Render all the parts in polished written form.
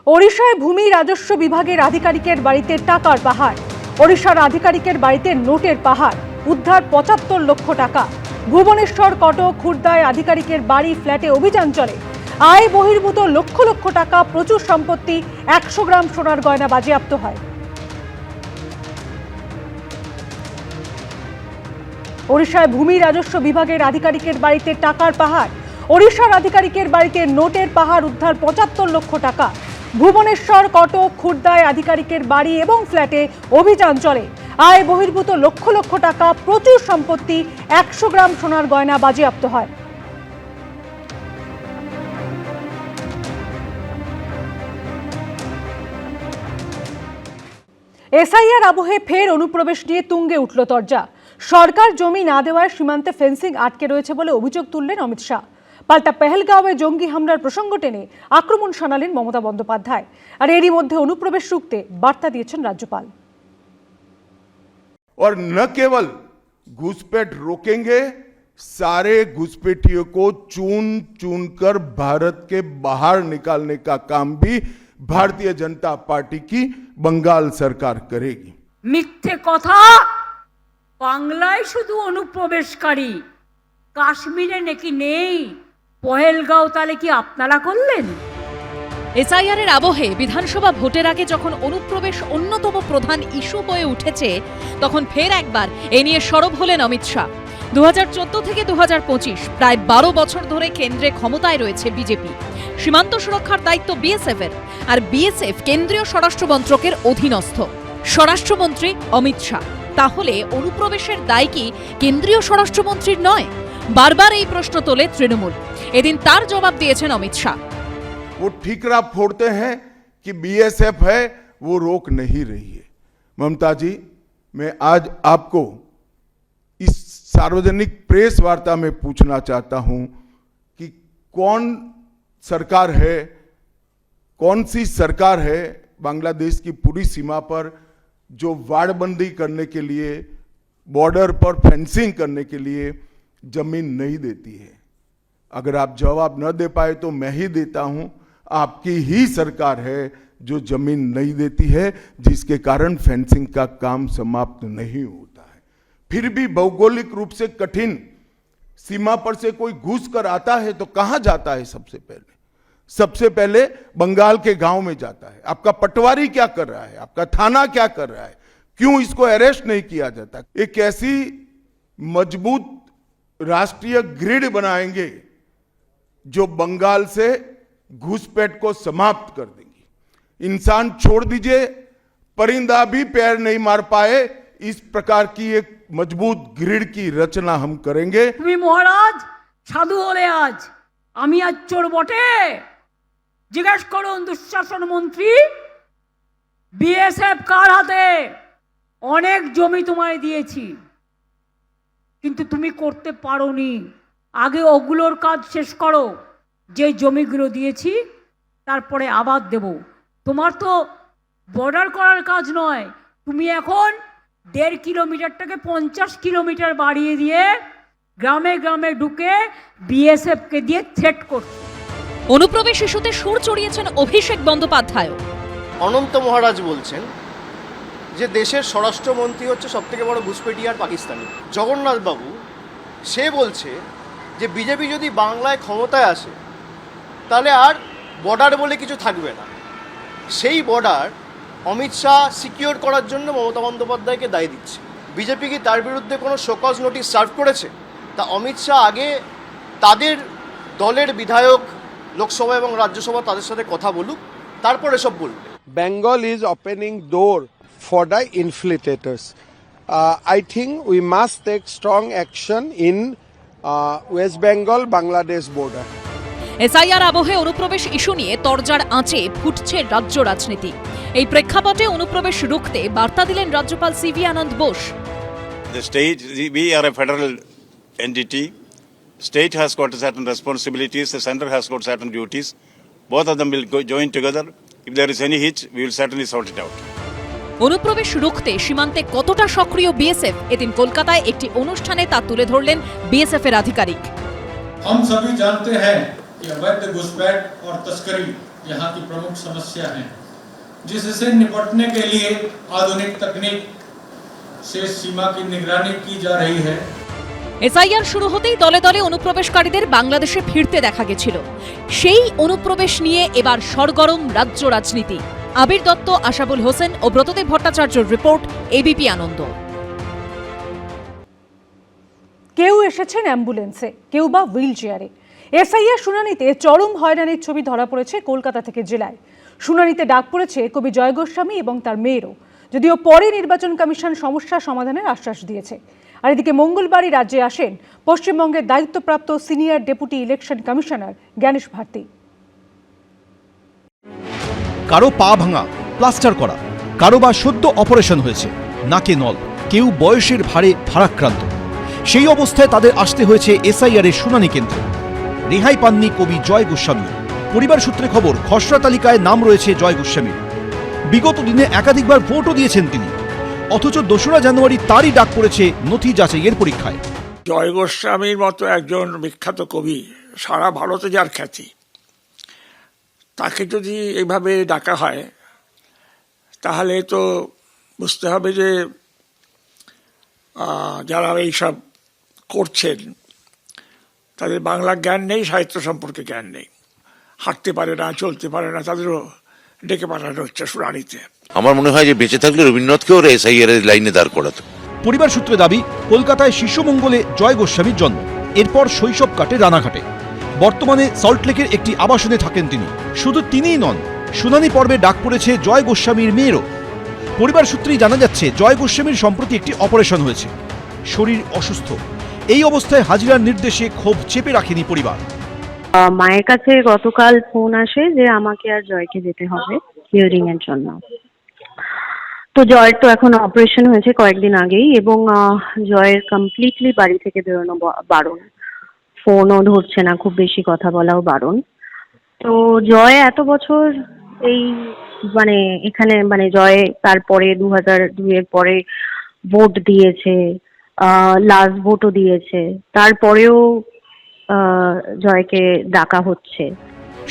ওড়িশায় ভূমি রাজস্ব বিভাগের আধিকারিকের বাড়িতে টাকার পাহাড়। ওড়িশার আধিকারিকের বাড়িতে নোটের পাহাড়, উদ্ধার ৭৫ লক্ষ টাকা। ভুবনেশ্বর, কটক, খুর্দায় আধিকারিকের বাড়ি, ফ্ল্যাটে অভিযান চলে। আয় বহির্ভূত লক্ষ লক্ষ টাকা, প্রচুর সম্পত্তি, ১০০ গ্রাম সোনার গয়না বাজেয়াপ্ত হয়। ওড়িশায় ভূমি রাজস্ব বিভাগের আধিকারিকের বাড়িতে টাকার পাহাড়। ওড়িশার আধিকারিকের বাড়িতে নোটের পাহাড়, উদ্ধার ৭৫ লক্ষ টাকা। ভুবনেশ্বর, কটক, খুর্দায় আধিকারিকের বাড়ি এবং ফ্ল্যাটে অভিযান চলে। আয় বহির্ভূত লক্ষ লক্ষ টাকা, প্রচুর সম্পত্তি, ১০০ গ্রাম সোনার গয়না বাজেয়াপ্ত হয়। এসআইআর আবহে ফের অনুপ্রবেশ নিয়ে তুঙ্গে উঠল তরজা। সরকার জমি না দেওয়ায় সীমান্তে ফেন্সিং আটকে রয়েছে বলে অভিযোগ তুললেন অমিত শাহ। পাল্টা পেহেলগাঁওয়ে জঙ্গি হামলার প্রসঙ্গ টেনে আক্রমণ শানালেন মমতা বন্দ্যোপাধ্যায়। আর এরই মধ্যে অনুপ্রবেশ রুখতে বার্তা দিয়েছেন রাজ্যপাল। और न केवल घुसपैठ रोकेंगे, सारे घुसपैठियों को चुन चुनकर भारत के बाहर निकालने का काम भी भारतीय जनता पार्टी की बंगाल सरकार करेगी। মিথ্যে কথা, বাংলায় শুধু অনুপ্রবেশকারী, কাশ্মীরে নাকি নেই। পহেলগাঁও তাহলে কি আপনারা করলেন? এসআইআরের আবহে বিধানসভা ভোটের আগে যখন অনুপ্রবেশ অন্যতম প্রধান ইস্যু হয়ে উঠেছে, তখন ফের একবার এ নিয়ে সরব হলেন অমিত শাহ। ২০১৪ থেকে ২০২৫ প্রায় ১২ বছর ধরে কেন্দ্রে ক্ষমতায় রয়েছে বিজেপি। সীমান্ত সুরক্ষার দায়িত্ব বিএসএফ এর, আর বিএসএফ কেন্দ্রীয় স্বরাষ্ট্র মন্ত্রকের অধীনস্থ। স্বরাষ্ট্রমন্ত্রী অমিত শাহ, তাহলে অনুপ্রবেশের দায় কি কেন্দ্রীয় স্বরাষ্ট্রমন্ত্রীর নয়? বারবার এই প্রশ্ন তোলে তৃণমূল। এদিন তার জবাব দিয়েছেন অমিত শাহ। वो ठीकरा फोड़ते हैं कि बीएसएफ है, वो रोक नहीं रही है। ममता जी, मैं आज आपको इस सार्वजनिक प्रेस वार्ता में पूछना चाहता हूं कि कौन सरकार है, कौन सी सरकार है बांग्लादेश की पूरी सीमा पर जो वाड़बंदी करने के लिए, बॉर्डर पर फेंसिंग करने के लिए जमीन नहीं देती है? अगर आप जवाब न दे पाए तो मैं ही देता हूं। आपकी ही सरकार है जो जमीन नहीं देती है, जिसके कारण फेंसिंग का काम समाप्त नहीं होता है। फिर भी भौगोलिक रूप से कठिन सीमा पर से कोई घुस कर आता है तो कहां जाता है? सबसे पहले बंगाल के गांव में जाता है। आपका पटवारी क्या कर रहा है? आपका थाना क्या कर रहा है? क्यों इसको अरेस्ट नहीं किया जाता? एक ऐसी मजबूत राष्ट्रीय ग्रिड बनाएंगे जो बंगाल से घुसपैठ को समाप्त कर देंगी। इंसान छोड़ दीजिए, परिंदा भी पैर नहीं मार पाए, इस प्रकार की एक मजबूत ग्रिड की रचना हम करेंगे। তুমি মহারাজ সাধু হলে আজ, আমি আজ চোর বটে? জিজ্ঞেস করুন দুঃশাসন মন্ত্রী, বিএসএফ কার হাতে? অনেক জমি তোমায় দিয়েছি, কিন্তু তুমি করতে পারোনি। আগে ওগুলোর কাজ শেষ করো, যে জমিগুলো দিয়েছি তারপরে আবার দেব। তোমার তো বর্ডার করার কাজ নয়, তুমি এখন ১.৫ কিলোমিটারটাকে ৫০ কিলোমিটার বাড়িয়ে দিয়ে গ্রামে গ্রামে ঢুকে বিএসএফকে দিয়ে থ্রেট করছো। অনুপ্রবেশ ইস্যুতে সুর চড়িয়েছেন অভিষেক বন্দ্যোপাধ্যায়। অনন্ত মহারাজ বলছেন যে দেশের স্বরাষ্ট্রমন্ত্রী হচ্ছে সবথেকে বড় ঘুসপেটি আর পাকিস্তানি। জগন্নাথ বাবু সে বলছে যে বিজেপি যদি বাংলায় ক্ষমতায় আসে তাহলে আর বর্ডার বলে কিছু থাকবে না। সেই বর্ডার অমিত শাহ সিকিউর করার জন্য মমতা বন্দ্যোপাধ্যায়কে দায়ী দিচ্ছে। বিজেপি কি তার বিরুদ্ধে কোনো শোকজ নোটিশ সার্ভ করেছে? তা অমিত শাহ আগে তাদের দলের বিধায়ক লোকসভা এবং রাজ্যসভা তাদের সাথে কথা বলুক, তারপর এসব বলবে। Bengal is opening door for the infiltrators. I think we must take strong action in West Bengal, Bangladesh border. SIR আবহে অনুপ্রবেশ ইস্যু নিয়ে তরজার আঁচে ফুটছে রাজ্য রাজনীতি। এই প্রেক্ষাপটে অনুপ্রবেশ রুখতে বার্তা দিলেন রাজ্যপাল CV Ananda Bose. The state, we are a federal entity. State has got certain responsibilities, the center has got certain duties. Both of them will join together. If there is any hitch, we will certainly sort it out. অনুপ্রবেশ রুখতে সীমান্তে কতটা সক্রিয় BSF, এদিন কলকাতায় একটি অনুষ্ঠানে তা তুলে ধরলেন বিএসএফ এর আধিকারিক। हम सभी जानते हैं कि अवैध घुसपैठ और तस्करी यहाँ की प्रमुख समस्या हैं, जिससे निपटने के लिए आधुनिक तकनीक से सीमा की निगरानी की जा रही है। এসআইআর শুরু হতেই দলে দলে অনুপ্রবেশকারীদের বাংলাদেশে ফিরতে দেখা গেছিল। সেই অনুপ্রবেশ নিয়ে এবার সরগরম রাজ্য রাজনীতি। আবির দত্ত, আশাবুল হোসেন ও ব্রতদেব ভট্টাচার্যের রিপোর্ট, এবিপি আনন্দ। কেউ এসেছেন অ্যাম্বুলেন্সে, কেউ বা হুইল চেয়ারে। এসআইআর শুনানিতে চরম হয়রানির ছবি ধরা পড়েছে কলকাতা থেকে জেলায়। শুনানিতে ডাক পড়েছে কবি জয় গোস্বামী এবং তার মেয়েরও, যদিও পরে নির্বাচন কমিশন সমস্যা সমাধানের আশ্বাস দিয়েছে। আর এদিকে মঙ্গলবারই রাজ্যে আসেন পশ্চিমবঙ্গের দায়িত্বপ্রাপ্ত senior deputy election commissioner Gyanesh Bharti. কারো পা ভাঙা, প্লাস্টার করা, কারো বা সদ্য অপারেশন হয়েছে, নাকে নল, কেউ বয়সের ভারে ভারাক্রান্ত। সেই অবস্থায় তাদের আসতে হয়েছে এসআইআর এর শুনানি কেন্দ্রে। রেহাই পাননি কবি জয় গোস্বামী। পরিবার সূত্রে খবর, খসড়া তালিকায় নাম রয়েছে জয় গোস্বামীর। বিগত দিনে একাধিকবার ভোটও দিয়েছেন তিনি, অথচ 2রা জানুয়ারি তারই ডাক পড়েছে নথি যাচাইয়ের পরীক্ষায়। জয় গোস্বামীর মতো একজন বিখ্যাত কবি, সারা ভারতে যার খ্যাতি, তাকে যদি এইভাবে ডাকা হয় তাহলে তো বুঝতে হবে যে যারা এইসব করছেন তাদের বাংলা জ্ঞান নেই, সাহিত্য সম্পর্কে জ্ঞান নেই, হাঁটতে পারে না, চলতে পারে না, তাদেরও ডেকে পাঠানো হচ্ছে শুনানিতে। আমার মনে হয় যে বেঁচে থাকলে রবীন্দ্রনাথকেও এসআইআর এর লাইনে দাঁড় করাতো। পরিবার সূত্রে দাবি, কলকাতায় শিশুমঙ্গলে জয় গোস্বামীর জন্ম, এরপর শৈশব কাটে রানাঘাটে। বর্তমানে সল্টলেকের একটি আবাসনে থাকেন তিনি। শুধু তিনিই নন, শুনানি পর্বে ডাক পড়েছে জয় গোস্বামীর মেয়েরও। পরিবার সূত্রেই জানা যাচ্ছে, জয় গোস্বামীর সম্প্রতি একটি অপারেশন হয়েছে, শরীর অসুস্থ। এই অবস্থায় হাজিরার নির্দেশে ক্ষোভ চেপে রাখেনি পরিবার। মায়ের কাছে গতকাল ফোন আসে যে আমাকে আর জয়কে যেতে হবে হিয়ারিং এর জন্য। তো জয়ের তো এখন অপারেশন হয়েছে কয়েকদিন আগেই, এবং জয়ের কমপ্লিটলি বাড়ি থেকে বেরোনো বারণ, ফোনও ধরছে না, খুব বেশি কথা বলাও বারণ। তো জয় এত বছর এই মানে এখানে মানে জয় তারপরে 2002 এর পরে ভোট দিয়েছে, লাস্ট ভোটও দিয়েছে, তারপরেও জয়কে ডাকা হচ্ছে।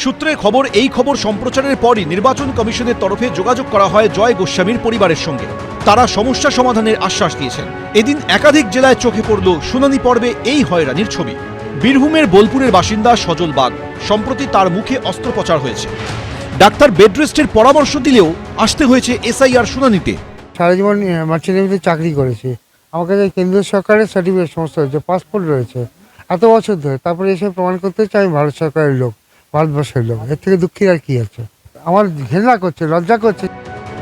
সূত্রের খবর, এই খবর সম্প্রচারের পরই নির্বাচন কমিশনের তরফে যোগাযোগ করা হয় জয় গোস্বামীর পরিবারের সঙ্গে। তারা সমস্যা সমাধানের আশ্বাস দিয়েছেন। এদিন একাধিক জেলায় চোখে পড়ল শুনানি পর্বে এই হয়রানির ছবি। বীরভূমের বোলপুরের বাসিন্দা সজল বাগ, সম্প্রতি তার মুখে অস্ত্রোপচার হয়েছে। ডাক্তার বেডরেস্টের পরামর্শ দিলেও আসতে হয়েছে এসআইআর শুনানিতে। সারা জীবন মার্চেন্ট নেভিতে চাকরি করেছি, আমার কাছে কেন্দ্রীয় সরকারের সার্টিফিকেট সমস্ত হয়েছে, পাসপোর্ট রয়েছে এত বছর ধরে। তারপরে এসে প্রমাণ করতে চাই আমি ভারত সরকারের লোক, ভারতবর্ষের লোক। এর থেকে দুঃখের আর কি আছে? আমার ঘৃণা করছে, লজ্জা করছে।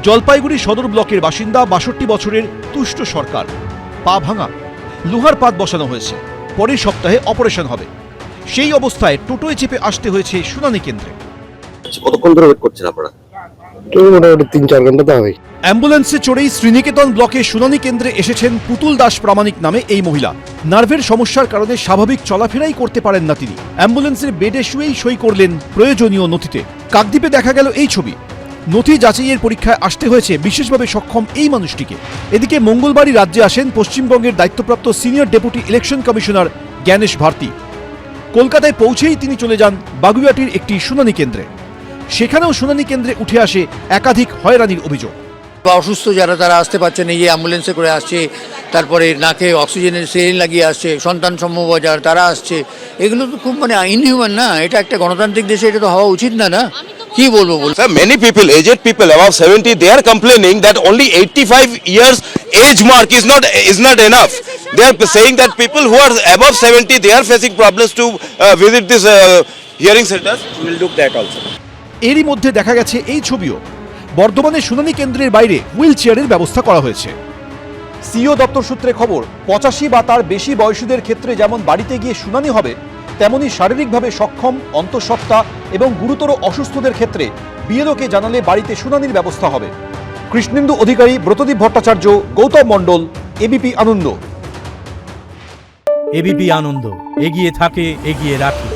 জলপাইগুড়ি সদর ব্লকের বাসিন্দা 62 বছরের তুষ্ট সরকার। পা ভাঙা, লোহার পাত বসানো হয়েছে, পরের সপ্তাহে অপারেশন হবে। সেই অবস্থায় টোটোয় চেপে আসতে হয়েছে শুনানি কেন্দ্রে। কতক্ষণ ধরে ওয়েট করছেন আপনারা? মোটামুটি 3-4 ঘন্টা তো হবে। অ্যাম্বুলেন্সে চড়েই শ্রীনিকেতন ব্লকে শুনানি কেন্দ্রে এসেছেন পুতুল দাস প্রামাণিক নামে এই মহিলা। নার্ভের সমস্যার কারণে স্বাভাবিক চলাফেরাই করতে পারেন না তিনি। অ্যাম্বুলেন্সের বেডে শুয়েই সই করলেন প্রয়োজনীয় নথিতে। কাকদ্বীপে দেখা গেল এই ছবি। নথি যাচাইয়ের পরীক্ষায় আসতে হয়েছে বিশেষভাবে সক্ষম এই মানুষটিকে। এদিকে মঙ্গলবারই রাজ্যে আসেন পশ্চিমবঙ্গের দায়িত্বপ্রাপ্ত senior deputy election commissioner Gyanesh Bharti. কলকাতায় পৌঁছেই তিনি চলে যান বাগুইআটির একটি শুনানি কেন্দ্রে। সেখানেও শুনানি কেন্দ্রে উঠে আসে একাধিক হয়রানির অভিযোগ। অসুস্থ যারা, তারা আসতে পারছে না, এই অ্যাম্বুলেন্সে করে আসছে, তারপরে নাকে অক্সিজেনের সিলিন্ডার লাগিয়ে আসছে, সন্তান সম্ভব যারা তারা আসছে। এগুলো তো খুব মানে ইনহিউম্যান না। এটা একটা গণতান্ত্রিক দেশে এটা তো হওয়া উচিত না। না কি বলবো বল। Sir, many people, aged people above 70, they are complaining that only 85 years age mark is not enough. They are saying that people who are above 70, they are facing problems to visit this hearing centers. We will do that also. এরই মধ্যে দেখা গেছে এই ছবিও। বর্ধমানে শুনানি কেন্দ্রের বাইরে হুইল চেয়ারের ব্যবস্থা করা হয়েছে। সিও দপ্তর সূত্রে খবর, 85 বা তার বেশি বয়সীদের ক্ষেত্রে যেমন বাড়িতে গিয়ে শুনানি হবে, তেমনি শারীরিকভাবে সক্ষম, অন্তঃসত্ত্বা এবং গুরুতর অসুস্থদের ক্ষেত্রে বিএলওকে জানালে বাড়িতে শুনানির ব্যবস্থা হবে। কৃষ্ণেন্দু অধিকারী, ব্রতদীপ ভট্টাচার্য, গৌতম মণ্ডল, এবিপি আনন্দ। এবিপি আনন্দ, এগিয়ে থাকে, এগিয়ে রাখে।